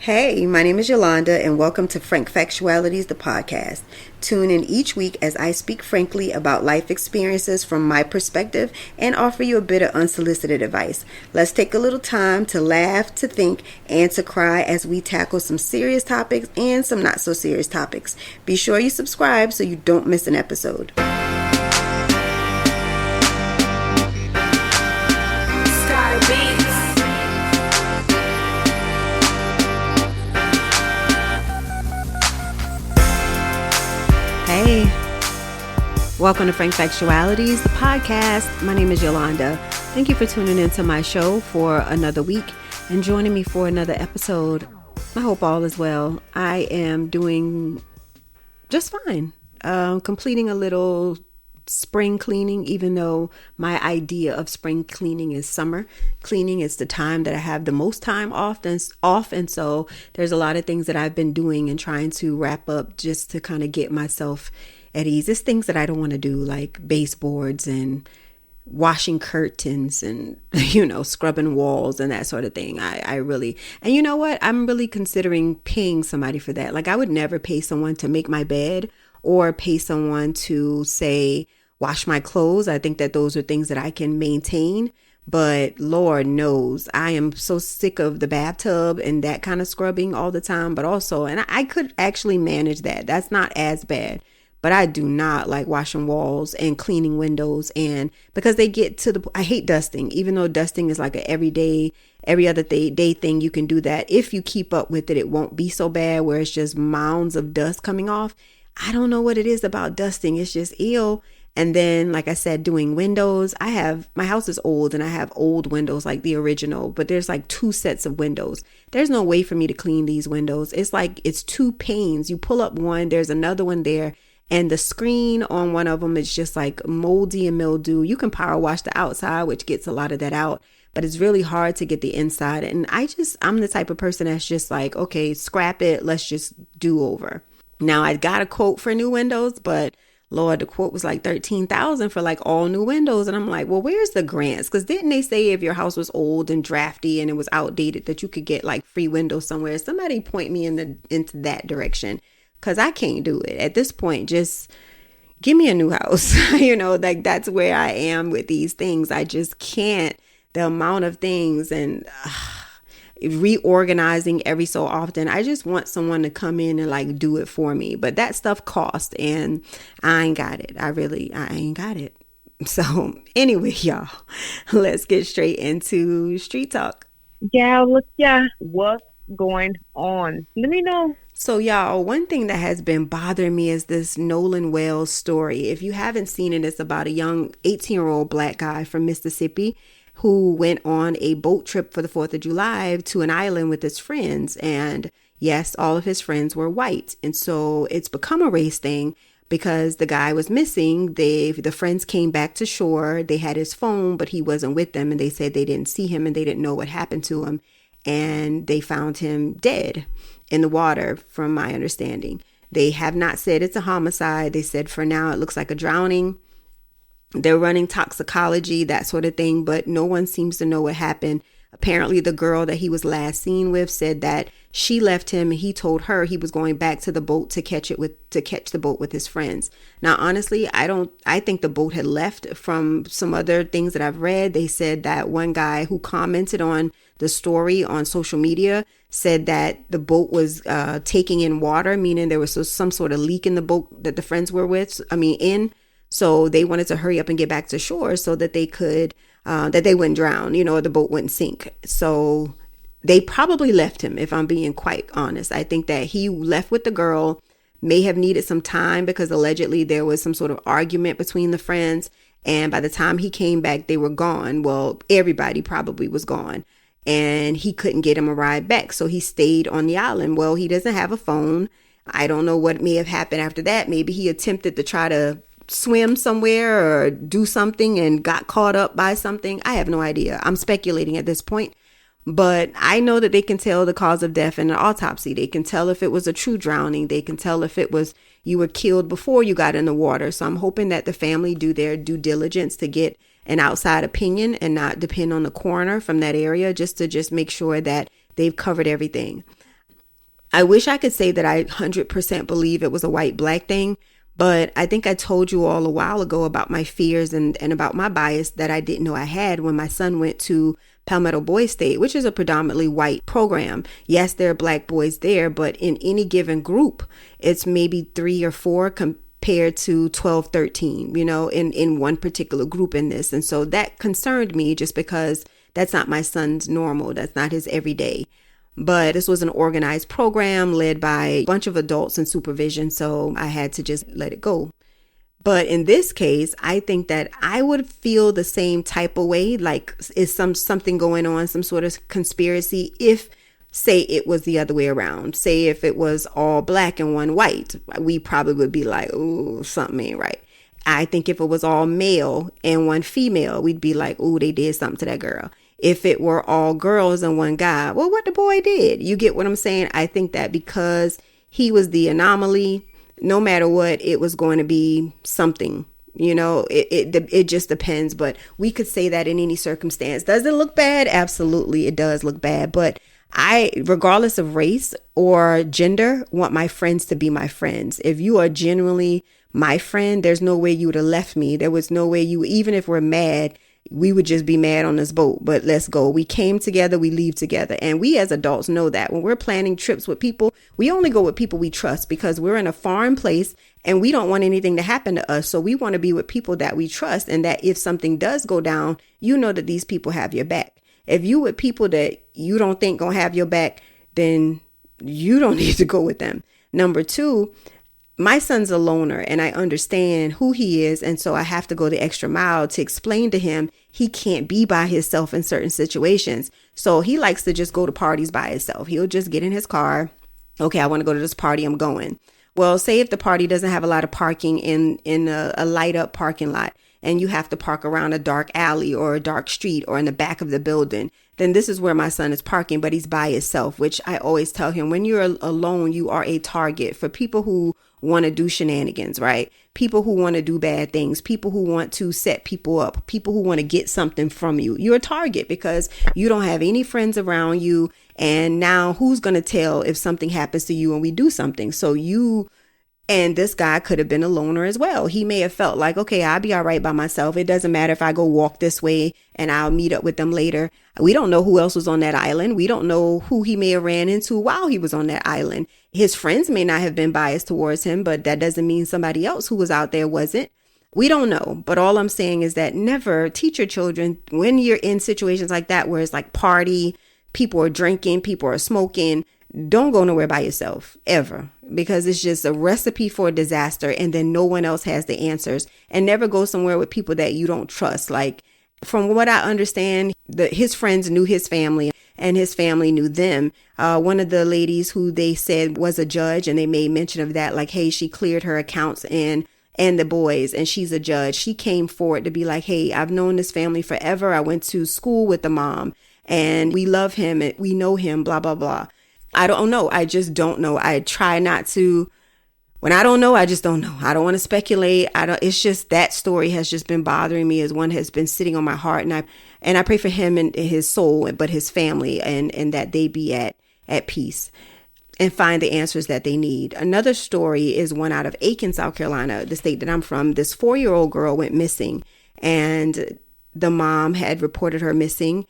Hey, my name is Yolanda, and welcome to Frank Factualities, the podcast. Tune in each week as I speak frankly about life experiences from my perspective and offer you a bit of unsolicited advice. Let's take a little time to laugh, to think, and to cry as we tackle some serious topics and some not so serious topics. Be sure you subscribe so you don't miss an episode. Hey, welcome to Frank Factualities, the podcast. My name is Yolanda. Thank you for tuning into my show for another week and joining me for another episode. I hope all is well. I am doing just fine. Completing a little spring cleaning, even though my idea of spring cleaning is summer cleaning. It's the time that I have the most time off, and so there's a lot of things that I've been doing and trying to wrap up just to kind of get myself at ease. It's things that I don't want to do, like baseboards and washing curtains and scrubbing walls and that sort of thing. I really, and you know what, I'm really considering paying somebody for that. Like, I would never pay someone to make my bed or pay someone to, say, wash my clothes. I think that those are things that I can maintain. But Lord knows, I am so sick of the bathtub and that kind of scrubbing all the time. But also, and I could actually manage that. That's not as bad. But I do not like washing walls and cleaning windows. And because they get to I hate dusting, even though dusting is like an every other day thing. You can do that. If you keep up with it, it won't be so bad where it's just mounds of dust coming off. I don't know what it is about dusting. It's just ill. And then, like I said, doing windows. My house is old and I have old windows like the original, but there's like two sets of windows. There's no way for me to clean these windows. It's like it's two panes. You pull up one, there's another one there. And the screen on one of them is just like moldy and mildew. You can power wash the outside, which gets a lot of that out, but it's really hard to get the inside. And I'm the type of person that's just like, okay, scrap it. Let's just do over. Now, I got a quote for new windows, but Lord, the quote was like $13,000 for like all new windows. And I'm like, well, where's the grants? Because didn't they say if your house was old and drafty and it was outdated that you could get like free windows somewhere? Somebody point me into that direction, because I can't do it. At this point, just give me a new house. Like that's where I am with these things. I just can't. The amount of things and reorganizing every so often. I just want someone to come in and like do it for me. But that stuff costs and I ain't got it. I ain't got it. So anyway, y'all, let's get straight into street talk. What's going on? Let me know. So y'all, one thing that has been bothering me is this Nolan Wells story. If you haven't seen it, it's about a young 18-year-old black guy from Mississippi who went on a boat trip for the 4th of July to an island with his friends. And yes, all of his friends were white. And so it's become a race thing because the guy was missing. The friends came back to shore. They had his phone, but he wasn't with them. And they said they didn't see him and they didn't know what happened to him. And they found him dead in the water, from my understanding. They have not said it's a homicide. They said for now it looks like a drowning. They're running toxicology, that sort of thing, but no one seems to know what happened. Apparently, the girl that he was last seen with said that she left him and he told her he was going back to the boat to catch the boat with his friends. Now, honestly, I think the boat had left. From some other things that I've read, they said that one guy who commented on the story on social media said that the boat was taking in water, meaning there was some sort of leak in the boat that the friends were in. So they wanted to hurry up and get back to shore so that they could, that they wouldn't drown, the boat wouldn't sink. So they probably left him, if I'm being quite honest. I think that he left with the girl, may have needed some time because allegedly there was some sort of argument between the friends. And by the time he came back, they were gone. Well, everybody probably was gone. And he couldn't get him a ride back. So he stayed on the island. Well, he doesn't have a phone. I don't know what may have happened after that. Maybe he attempted to try to swim somewhere or do something and got caught up by something. I have no idea. I'm speculating at this point. But I know that they can tell the cause of death in an autopsy. They can tell if it was a true drowning. They can tell if it was you were killed before you got in the water. So I'm hoping that the family do their due diligence to get an outside opinion and not depend on the coroner from that area, just to make sure that they've covered everything. I wish I could say that I 100% believe it was a white-black thing, but I think I told you all a while ago about my fears and about my bias that I didn't know I had when my son went to Palmetto Boys State, which is a predominantly white program. Yes, there are black boys there, but in any given group, it's maybe 3 or 4 compared to 12, 13, in one particular group in this. And so that concerned me just because that's not my son's normal. That's not his everyday. But this was an organized program led by a bunch of adults and supervision. So I had to just let it go. But in this case, I think that I would feel the same type of way, like is something going on, some sort of conspiracy, if, say, it was the other way around. Say if it was all black and one white, we probably would be like, oh, something ain't right. I think if it was all male and one female, we'd be like, oh, they did something to that girl. If it were all girls and one guy, well, what the boy did. You get what I'm saying? I think that because he was the anomaly, no matter what, it was going to be something. It just depends. But we could say that in any circumstance. Does it look bad? Absolutely, it does look bad. But I, regardless of race or gender, want my friends to be my friends. If you are genuinely my friend, there's no way you would have left me. There was no way even if we're mad, we would just be mad on this boat, but let's go. We came together, we leave together. And we as adults know that when we're planning trips with people, we only go with people we trust because we're in a foreign place and we don't want anything to happen to us. So we want to be with people that we trust, and that if something does go down, you know that these people have your back. If you with people that you don't think gonna have your back, then you don't need to go with them. Number 2, my son's a loner and I understand who he is. And so I have to go the extra mile to explain to him he can't be by himself in certain situations. So he likes to just go to parties by himself. He'll just get in his car. Okay, I want to go to this party. I'm going. Well, say if the party doesn't have a lot of parking in a light up parking lot, and you have to park around a dark alley or a dark street or in the back of the building, then this is where my son is parking, but he's by himself, which I always tell him, when you're alone, you are a target for people who want to do shenanigans, right? People who want to do bad things, people who want to set people up, people who want to get something from you. You're a target because you don't have any friends around you. And now who's going to tell if something happens to you and we do something? So and this guy could have been a loner as well. He may have felt like, okay, I'll be all right by myself. It doesn't matter if I go walk this way and I'll meet up with them later. We don't know who else was on that island. We don't know who he may have ran into while he was on that island. His friends may not have been biased towards him, but that doesn't mean somebody else who was out there wasn't. We don't know. But all I'm saying is that never teach your children, when you're in situations like that, where it's like party, people are drinking, people are smoking, don't go nowhere by yourself ever, because it's just a recipe for disaster. And then no one else has the answers. And never go somewhere with people that you don't trust. Like, from what I understand, his friends knew his family and his family knew them. One of the ladies who they said was a judge, and they made mention of that, like, hey, she cleared her accounts and the boys, and she's a judge. She came forward to be like, hey, I've known this family forever. I went to school with the mom and we love him and we know him, blah, blah, blah. I don't know. I just don't know. I try not to. When I don't know, I just don't know. I don't want to speculate. It's just that story has just been bothering me, as one has been sitting on my heart. And I pray for him and his soul, but his family, and that they be at peace and find the answers that they need. Another story is one out of Aiken, South Carolina, the state that I'm from. This 4-year-old girl went missing, and the mom had reported her missing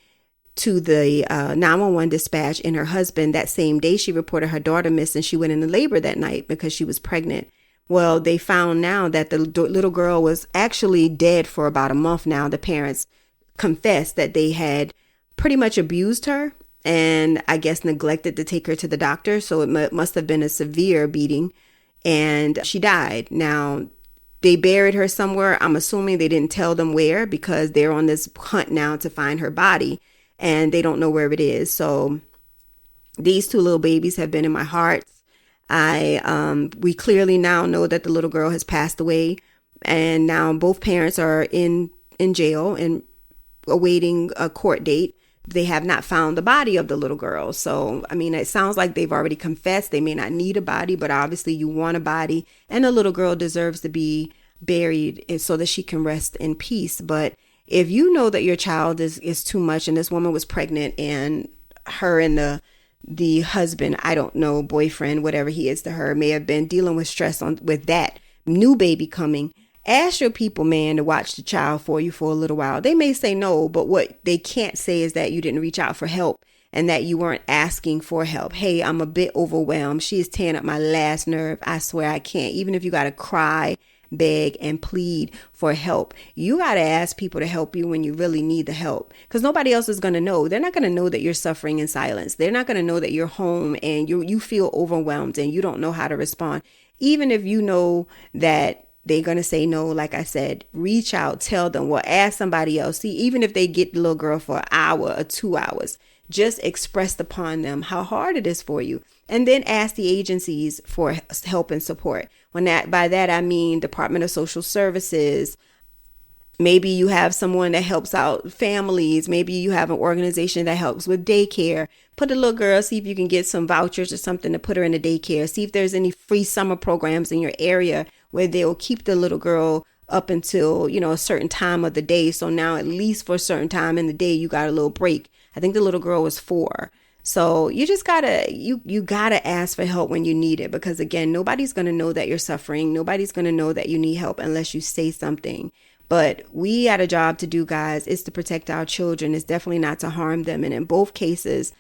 to the 911 dispatch, and her husband, that same day she reported her daughter missing, she went into labor that night because she was pregnant. Well, they found now that the little girl was actually dead for about a month now. The parents confessed that they had pretty much abused her and I guess neglected to take her to the doctor. So it must have been a severe beating, and she died. Now, they buried her somewhere. I'm assuming they didn't tell them where, because they're on this hunt now to find her body. And they don't know where it is. So these 2 little babies have been in my heart. We clearly now know that the little girl has passed away, and now both parents are in jail and awaiting a court date. They have not found the body of the little girl. So, I mean, it sounds like they've already confessed. They may not need a body, but obviously you want a body, and the little girl deserves to be buried so that she can rest in peace. But if you know that your child is too much, and this woman was pregnant, and her and the the husband, I don't know, boyfriend, whatever he is to her, may have been dealing with stress with that new baby coming. Ask your people, man, to watch the child for you for a little while. They may say no, but what they can't say is that you didn't reach out for help and that you weren't asking for help. Hey, I'm a bit overwhelmed. She is tearing up my last nerve. I swear I can't. Even if you got to cry, beg, and plead for help, you got to ask people to help you when you really need the help, because nobody else is going to know. They're not going to know that you're suffering in silence. They're not going to know that you're home and you feel overwhelmed and you don't know how to respond. Even if you know that they're going to say no, like I said, reach out, tell them, well, ask somebody else. See, even if they get the little girl for an hour or 2 hours, just expressed upon them how hard it is for you. And then ask the agencies for help and support. By that, I mean Department of Social Services. Maybe you have someone that helps out families. Maybe you have an organization that helps with daycare. Put a little girl, see if you can get some vouchers or something to put her in a daycare. See if there's any free summer programs in your area where they'll keep the little girl up until, a certain time of the day. So now at least for a certain time in the day, you got a little break. I think the little girl was 4. So you just gotta, you gotta ask for help when you need it, because again, nobody's going to know that you're suffering. Nobody's going to know that you need help unless you say something. But we had a job to do, guys. It's to protect our children. It's definitely not to harm them. And in both cases,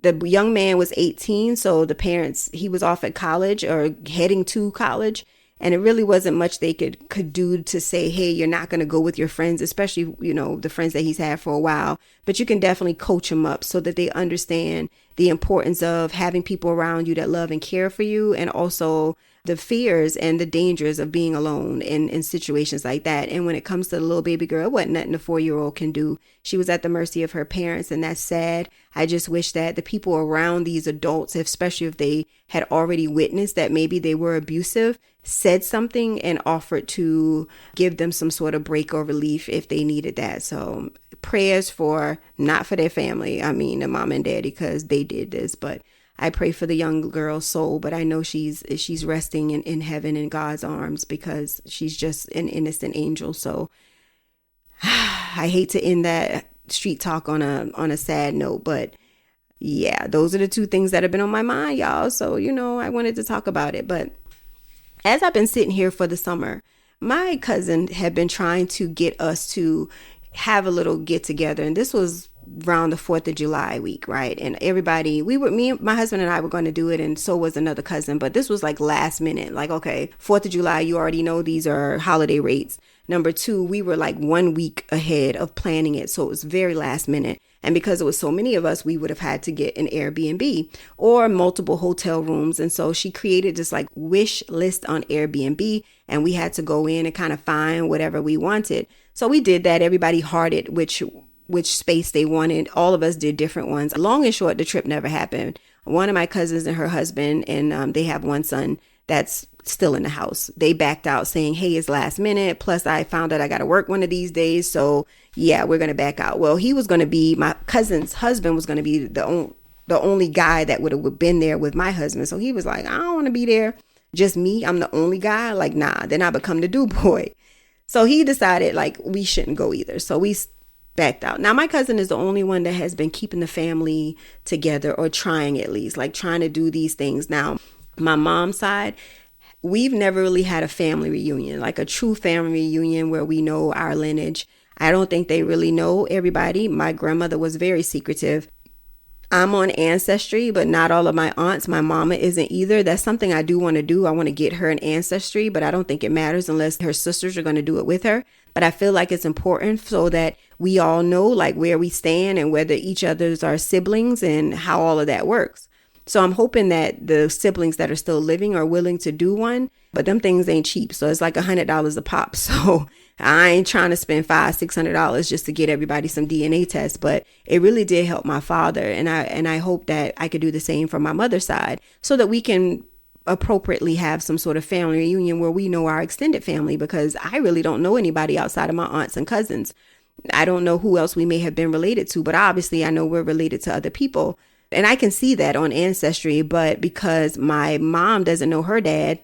the young man was 18. So the parents, he was off at college or heading to college. And it really wasn't much they could do to say, hey, you're not going to go with your friends, especially, the friends that he's had for a while. But you can definitely coach them up so that they understand the importance of having people around you that love and care for you, and also the fears and the dangers of being alone in situations like that. And when it comes to the little baby girl, it wasn't nothing a 4-year-old can do. She was at the mercy of her parents, and that's sad. I just wish that the people around these adults, especially if they had already witnessed that maybe they were abusive, said something and offered to give them some sort of break or relief if they needed that. So prayers not for their family, I mean the mom and daddy, because they did this, but I pray for the young girl's soul. But I know she's resting in heaven in God's arms, because she's just an innocent angel. So I hate to end that street talk on a sad note, but yeah, those are the 2 things that have been on my mind, y'all. So, I wanted to talk about it. But as I've been sitting here for the summer, my cousin had been trying to get us to have a little get together. And this was around the 4th of July week, right? And everybody, my husband and I were going to do it, and so was another cousin. But this was like last minute, like, okay, 4th of July, you already know these are holiday rates. Number 2, we were like 1 week ahead of planning it. So it was very last minute. And because it was so many of us, we would have had to get an Airbnb or multiple hotel rooms. And so she created this like wish list on Airbnb, and we had to go in and kind of find whatever we wanted. So we did that. Everybody hearted which space they wanted. All of us did different ones. Long and short, the trip never happened. One of my cousins and her husband, and they have one son that's still in the house. They backed out saying, hey, it's last minute. Plus I found out I got to work one of these days. So yeah, we're going to back out. Well, my cousin's husband was going to be the only guy that would have been there with my husband. So he was like, I don't want to be there. Just me. I'm the only guy. Like, nah, then I become the do boy. So he decided like we shouldn't go either. So we backed out. Now, my cousin is the only one that has been keeping the family together, or trying, at least, like trying to do these things. Now, my mom's side, we've never really had a family reunion, like a true family reunion where we know our lineage. I don't think they really know everybody. My grandmother was very secretive. I'm on Ancestry, but not all of my aunts. My mama isn't either. That's something I do want to do. I want to get her an Ancestry, but I don't think it matters unless her sisters are going to do it with her. But I feel like it's important so that we all know like where we stand and whether each other's are siblings and how all of that works. So I'm hoping that the siblings that are still living are willing to do one, but them things ain't cheap. So it's like $100 a pop. So I ain't trying to spend $500-$600 just to get everybody some DNA tests, but it really did help my father. And I hope that I could do the same for my mother's side so that we can appropriately have some sort of family reunion where we know our extended family, because I really don't know anybody outside of my aunts and cousins. I don't know who else we may have been related to, but obviously I know we're related to other people. And I can see that on Ancestry, but because my mom doesn't know her dad,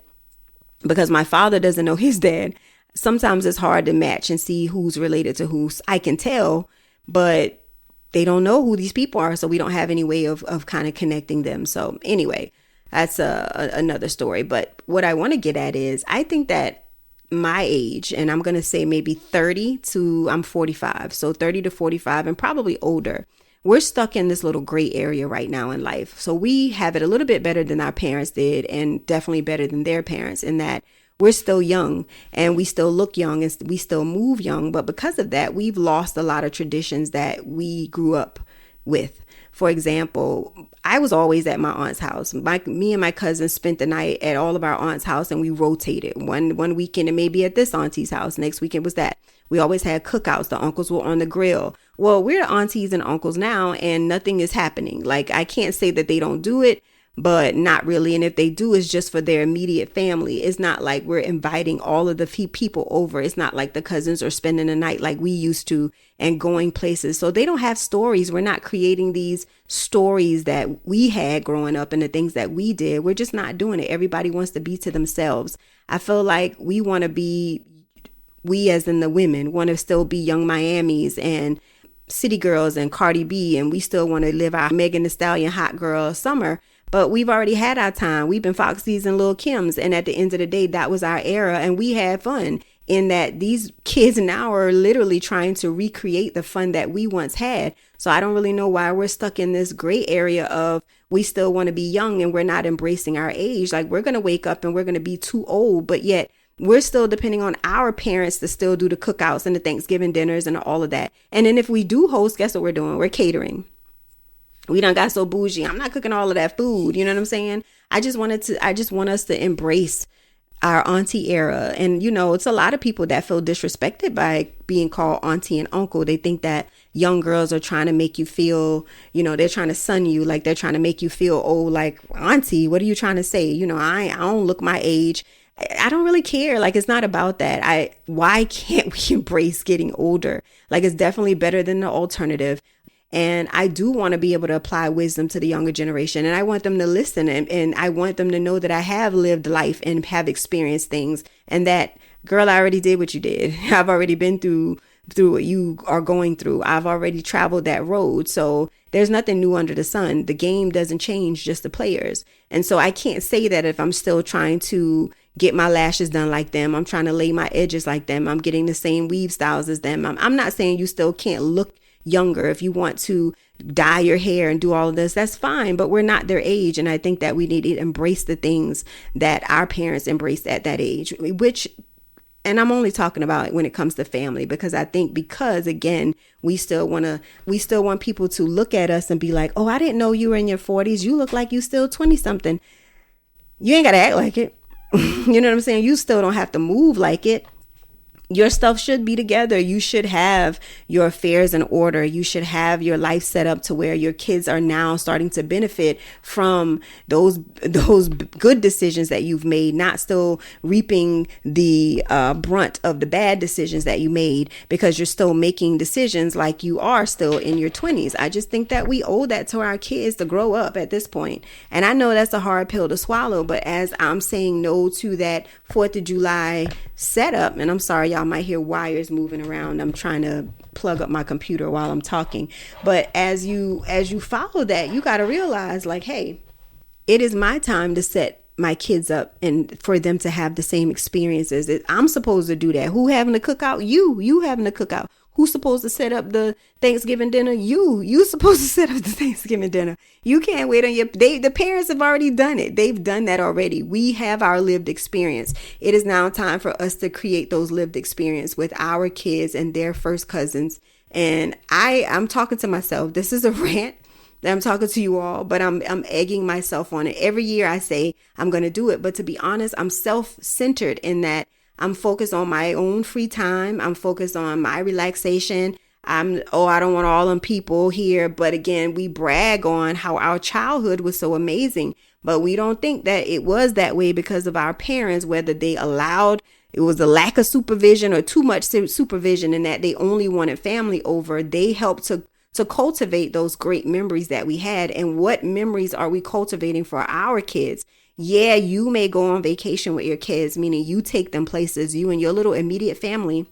because my father doesn't know his dad, sometimes it's hard to match and see who's related to who. I can tell, but they don't know who these people are. So we don't have any way of kind of connecting them. So anyway, that's another story. But what I want to get at is I think that my age, and I'm going to say maybe 30 to I'm 45. So 30 to 45 and probably older. We're stuck in this little gray area right now in life. So we have it a little bit better than our parents did, and definitely better than their parents, in that we're still young and we still look young and we still move young. But because of that, we've lost a lot of traditions that we grew up with. For example, I was always at my aunt's house. Me and my cousins spent the night at all of our aunt's house, and we rotated. One weekend it may be at this auntie's house. Next weekend was that. We always had cookouts. The uncles were on the grill. Well, we're aunties and uncles now, and nothing is happening. Like, I can't say that they don't do it, but not really. And if they do, it's just for their immediate family. It's not like we're inviting all of the people over. It's not like the cousins are spending the night like we used to and going places. So they don't have stories. We're not creating these stories that we had growing up and the things that we did. We're just not doing it. Everybody wants to be to themselves. I feel like we as in the women want to still be Young Miamis and City Girls and Cardi B, and we still want to live our Megan Thee Stallion hot girl summer. But we've already had our time. We've been Foxy's and Lil Kim's. And at the end of the day, that was our era. And we had fun, in that these kids now are literally trying to recreate the fun that we once had. So I don't really know why we're stuck in this gray area of we still want to be young and we're not embracing our age. Like, we're going to wake up and we're going to be too old, but yet we're still depending on our parents to still do the cookouts and the Thanksgiving dinners and all of that. And then if we do host, guess what we're doing? We're catering. We done got so bougie. I'm not cooking all of that food. You know what I'm saying? I just want us to embrace our auntie era. And, you know, it's a lot of people that feel disrespected by being called auntie and uncle. They think that young girls are trying to make you feel, you know, they're trying to sun you, like they're trying to make you feel old, like, auntie, what are you trying to say? You know, I don't look my age. I don't really care. Like, it's not about that. Why can't we embrace getting older? Like, it's definitely better than the alternative. And I do want to be able to apply wisdom to the younger generation. And I want them to listen, and I want them to know that I have lived life and have experienced things, and that, girl, I already did what you did. I've already been through what you are going through. I've already traveled that road. So there's nothing new under the sun. The game doesn't change, just the players. And so I can't say that if I'm still trying to get my lashes done like them, I'm trying to lay my edges like them, I'm getting the same weave styles as them. I'm not saying you still can't look younger. If you want to dye your hair and do all of this, that's fine, but we're not their age. And I think that we need to embrace the things that our parents embraced at that age, and I'm only talking about when it comes to family, because I think, because again, we still want people to look at us and be like, oh, I didn't know you were in your 40s. You look like you still 20 something. You ain't got to act like it. You know what I'm saying? You still don't have to move like it. Your stuff should be together. You should have your affairs in order. You should have your life set up to where your kids are now starting to benefit from those good decisions that you've made, not still reaping the brunt of the bad decisions that you made, because you're still making decisions like you are still in your 20s. I just think that we owe that to our kids to grow up at this point. And I know that's a hard pill to swallow, but as I'm saying no to that 4th of July setup, and I'm sorry, y'all might hear wires moving around. I'm trying to plug up my computer while I'm talking. But as you follow that, you got to realize, like, hey, it is my time to set my kids up and for them to have the same experiences. I'm supposed to do that. Who having the cookout? You having the cookout. Who's supposed to set up the Thanksgiving dinner? You supposed to set up the Thanksgiving dinner. You can't wait on the parents have already done it. They've done that already. We have our lived experience. It is now time for us to create those lived experience with our kids and their first cousins. And I'm talking to myself. This is a rant that I'm talking to you all, but I'm egging myself on it. Every year I say I'm going to do it. But to be honest, I'm self-centered in that I'm focused on my own free time. I'm focused on my relaxation. I don't want all them people here. But again, we brag on how our childhood was so amazing, but we don't think that it was that way because of our parents, whether they allowed, it was a lack of supervision or too much supervision, and that they only wanted family over. They helped to cultivate those great memories that we had. And what memories are we cultivating for our kids? Yeah, you may go on vacation with your kids, meaning you take them places, you and your little immediate family.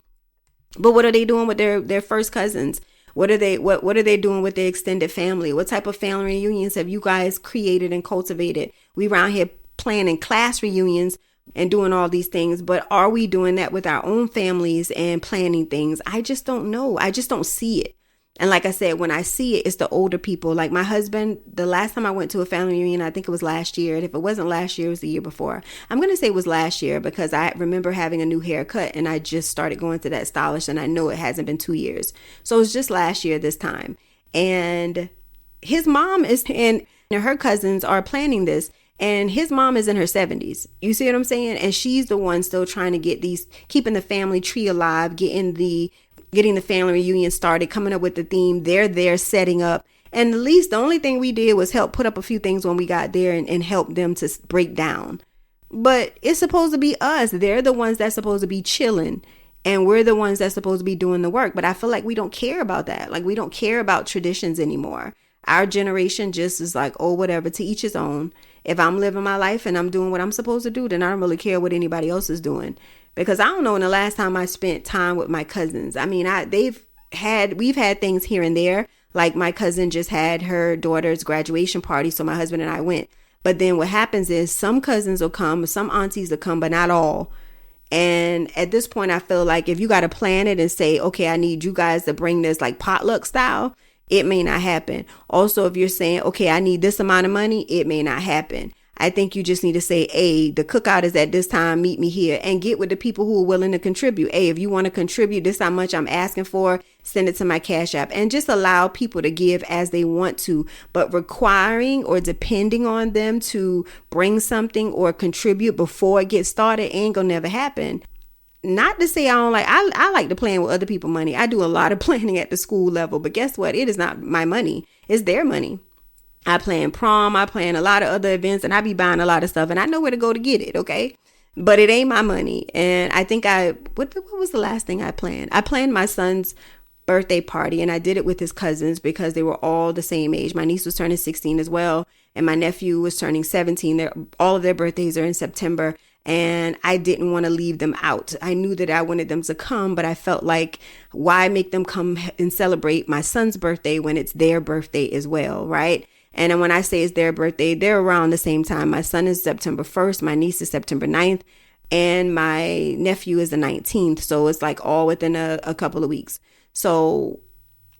But what are they doing with their first cousins? What are they doing with their extended family? What type of family reunions have you guys created and cultivated? We around here planning class reunions and doing all these things, but are we doing that with our own families and planning things? I just don't know. I just don't see it. And like I said, when I see it, it's the older people. Like my husband, the last time I went to a family reunion, I think it was last year. And if it wasn't last year, it was the year before. I'm going to say it was last year because I remember having a new haircut and I just started going to that stylist, and I know it hasn't been 2 years. So it's just last year this time. And his mom and her cousins are planning this. And his mom is in her 70s. You see what I'm saying? And she's the one still trying to keeping the family tree alive, getting the family reunion started, coming up with the theme. They're there setting up. And at least the only thing we did was help put up a few things when we got there and help them to break down. But it's supposed to be us. They're the ones that's supposed to be chilling. And we're the ones that's supposed to be doing the work. But I feel like we don't care about that. Like we don't care about traditions anymore. Our generation just is like, oh, whatever, to each his own. If I'm living my life and I'm doing what I'm supposed to do, then I don't really care what anybody else is doing. Because I don't know when the last time I spent time with my cousins. I mean, we've had things here and there. Like my cousin just had her daughter's graduation party, so my husband and I went. But then what happens is some cousins will come, some aunties will come, but not all. And at this point, I feel like if you got to plan it and say, okay, I need you guys to bring this like potluck style, it may not happen. Also, if you're saying, okay, I need this amount of money, it may not happen. I think you just need to say, hey, the cookout is at this time, meet me here, and get with the people who are willing to contribute. Hey, if you want to contribute, this how much I'm asking for, send it to my Cash App, and just allow people to give as they want to. But requiring or depending on them to bring something or contribute before it gets started ain't gonna never happen. Not to say I like to plan with other people's money. I do a lot of planning at the school level, but guess what? It is not my money. It's their money. I plan prom, I plan a lot of other events, and I be buying a lot of stuff, and I know where to go to get it, okay? But it ain't my money. And I think what was the last thing I planned? I planned my son's birthday party, and I did it with his cousins because they were all the same age. My niece was turning 16 as well, and my nephew was turning 17. All of their birthdays are in September, and I didn't want to leave them out. I knew that I wanted them to come, but I felt like, why make them come and celebrate my son's birthday when it's their birthday as well, right? And when I say it's their birthday, they're around the same time. My son is September 1st, my niece is September 9th, and my nephew is the 19th. So it's like all within a couple of weeks. So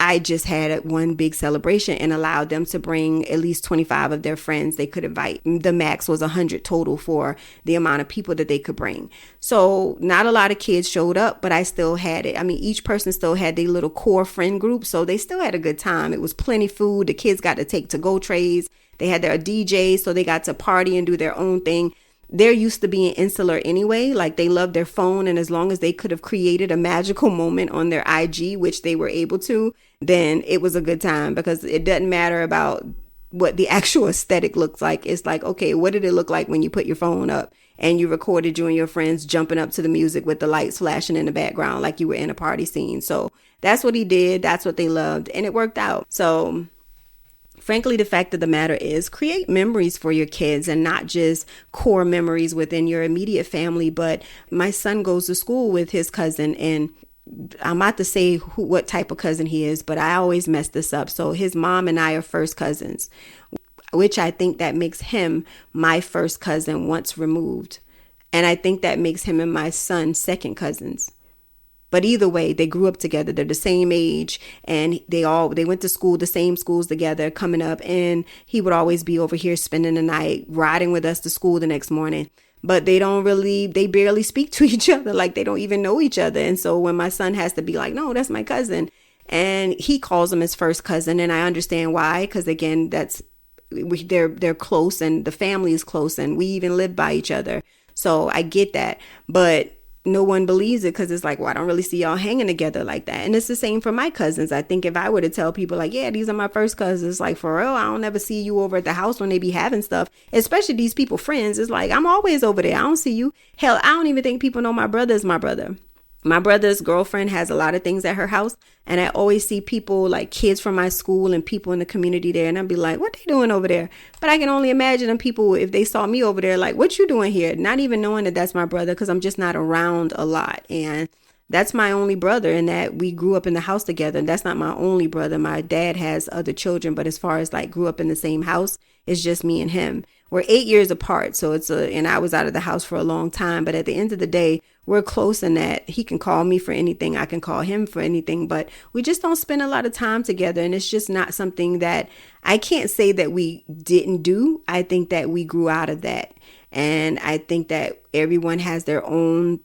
I just had one big celebration and allowed them to bring at least 25 of their friends they could invite. The max was 100 total for the amount of people that they could bring. So not a lot of kids showed up, but I still had it. I mean, each person still had their little core friend group. So they still had a good time. It was plenty food. The kids got to take to-go trays. They had their DJs, so they got to party and do their own thing. They're used to being insular anyway. Like they love their phone. And as long as they could have created a magical moment on their IG, which they were able to, then it was a good time, because it doesn't matter about what the actual aesthetic looks like. It's like, okay, what did it look like when you put your phone up and you recorded you and your friends jumping up to the music with the lights flashing in the background like you were in a party scene? So that's what he did. That's what they loved. And it worked out. So frankly, the fact of the matter is, create memories for your kids, and not just core memories within your immediate family. But my son goes to school with his cousin, and I'm about to say what type of cousin he is, but I always mess this up. So his mom and I are first cousins, which I think that makes him my first cousin once removed. And I think that makes him and my son second cousins. But either way, they grew up together. They're the same age, and they went to school, the same schools together coming up. And he would always be over here spending the night, riding with us to school the next morning. But they barely speak to each other. Like they don't even know each other. And so when my son has to be like, no, that's my cousin, and he calls him his first cousin. And I understand why, because again, they're close, and the family is close, and we even live by each other. So I get that. But no one believes it, because it's like, well, I don't really see y'all hanging together like that. And it's the same for my cousins. I think if I were to tell people like, yeah, these are my first cousins, like for real, I don't ever see you over at the house when they be having stuff, especially these people friends. It's like, I'm always over there. I don't see you. Hell, I don't even think people know my brother is my brother. My brother's girlfriend has a lot of things at her house, and I always see people like kids from my school and people in the community there, and I'd be like, what they doing over there? But I can only imagine them people, if they saw me over there, like, what you doing here? Not even knowing that that's my brother, because I'm just not around a lot. And that's my only brother, in that we grew up in the house together. And that's not my only brother. My dad has other children, but as far as like grew up in the same house, it's just me and him. We're 8 years apart. So and I was out of the house for a long time. But at the end of the day, we're close in that he can call me for anything. I can call him for anything, but we just don't spend a lot of time together. And it's just not something that I can't say that we didn't do. I think that we grew out of that. And I think that everyone has their own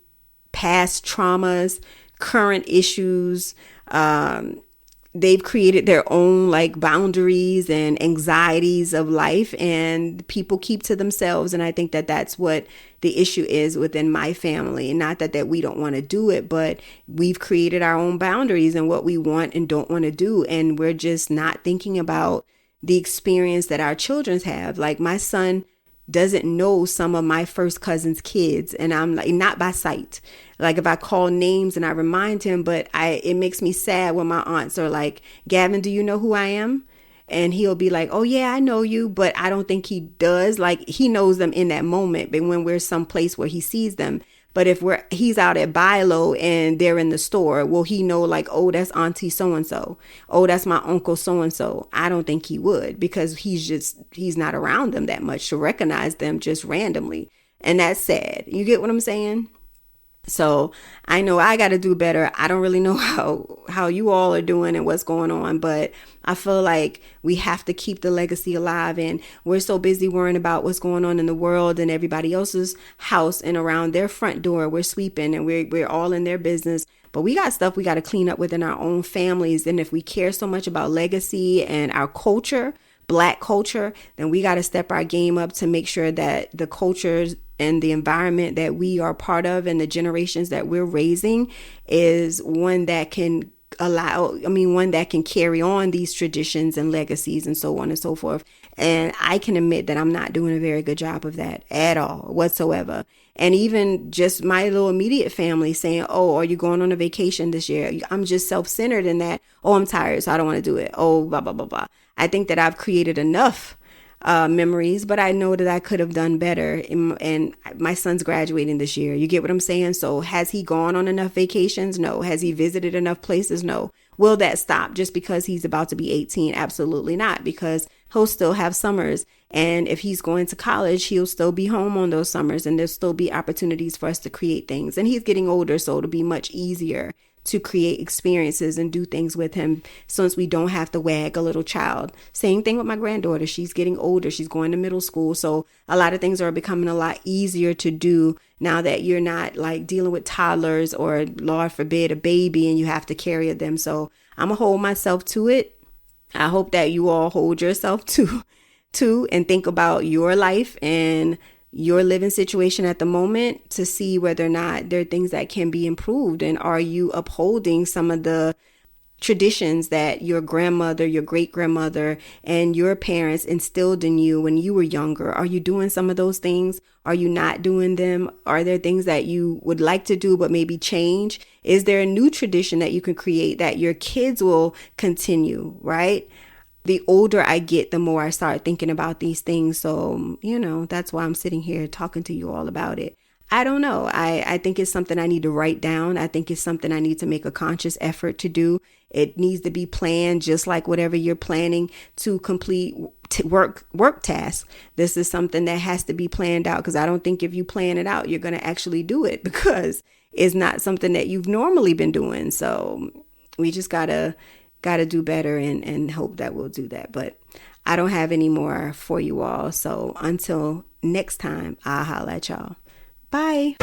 past traumas, current issues. They've created their own like boundaries and anxieties of life, and people keep to themselves. And I think that that's what the issue is within my family. And not that we don't want to do it, but we've created our own boundaries and what we want and don't want to do. And we're just not thinking about the experience that our children have. Like my son doesn't know some of my first cousin's kids, and I'm like, not by sight. Like if I call names and I remind him, but it makes me sad when my aunts are like, Gavin, do you know who I am? And he'll be like, oh yeah, I know you, but I don't think he does. Like he knows them in that moment, but when we're someplace where he sees them. But if he's out at Bilo and they're in the store, will he know like, oh, that's Auntie so-and-so. Oh, that's my uncle so-and-so. I don't think he would, because he's not around them that much to recognize them just randomly. And that's sad. You get what I'm saying? So I know I got to do better. I don't really know how you all are doing and what's going on, but I feel like we have to keep the legacy alive. And we're so busy worrying about what's going on in the world and everybody else's house and around their front door. We're sweeping and we're all in their business. But we got stuff we got to clean up within our own families. And if we care so much about legacy and our culture, Black culture, then we got to step our game up to make sure that the cultures and the environment that we are part of and the generations that we're raising is one that can one that can carry on these traditions and legacies and so on and so forth. And I can admit that I'm not doing a very good job of that at all whatsoever. And even just my little immediate family saying, oh, are you going on a vacation this year? I'm just self-centered in that, oh, I'm tired, so I don't want to do it. Oh, blah, blah, blah, blah. I think that I've created enough memories, but I know that I could have done better. And my son's graduating this year. You get what I'm saying? So has he gone on enough vacations? No. Has he visited enough places? No. Will that stop just because he's about to be 18? Absolutely not, because he'll still have summers. And if he's going to college, he'll still be home on those summers, and there'll still be opportunities for us to create things. And he's getting older, so it'll be much easier to create experiences and do things with him, since we don't have to wag a little child. Same thing with my granddaughter. She's getting older. She's going to middle school. So a lot of things are becoming a lot easier to do now that you're not like dealing with toddlers or, Lord forbid, a baby and you have to carry them. So I'm gonna hold myself to it. I hope that you all hold yourself to and think about your life and your living situation at the moment to see whether or not there are things that can be improved. And are you upholding some of the traditions that your grandmother, your great grandmother, and your parents instilled in you when you were younger? Are you doing some of those things? Are you not doing them? Are there things that you would like to do but maybe change? Is there a new tradition that you can create that your kids will continue, right? The older I get, the more I start thinking about these things. So, that's why I'm sitting here talking to you all about it. I don't know. I think it's something I need to write down. I think it's something I need to make a conscious effort to do. It needs to be planned, just like whatever you're planning to complete work tasks. This is something that has to be planned out, because I don't think if you plan it out, you're going to actually do it, because it's not something that you've normally been doing. So we just gotta do better and hope that we'll do that. But I don't have any more for you all. So until next time, I'll holla at y'all. Bye.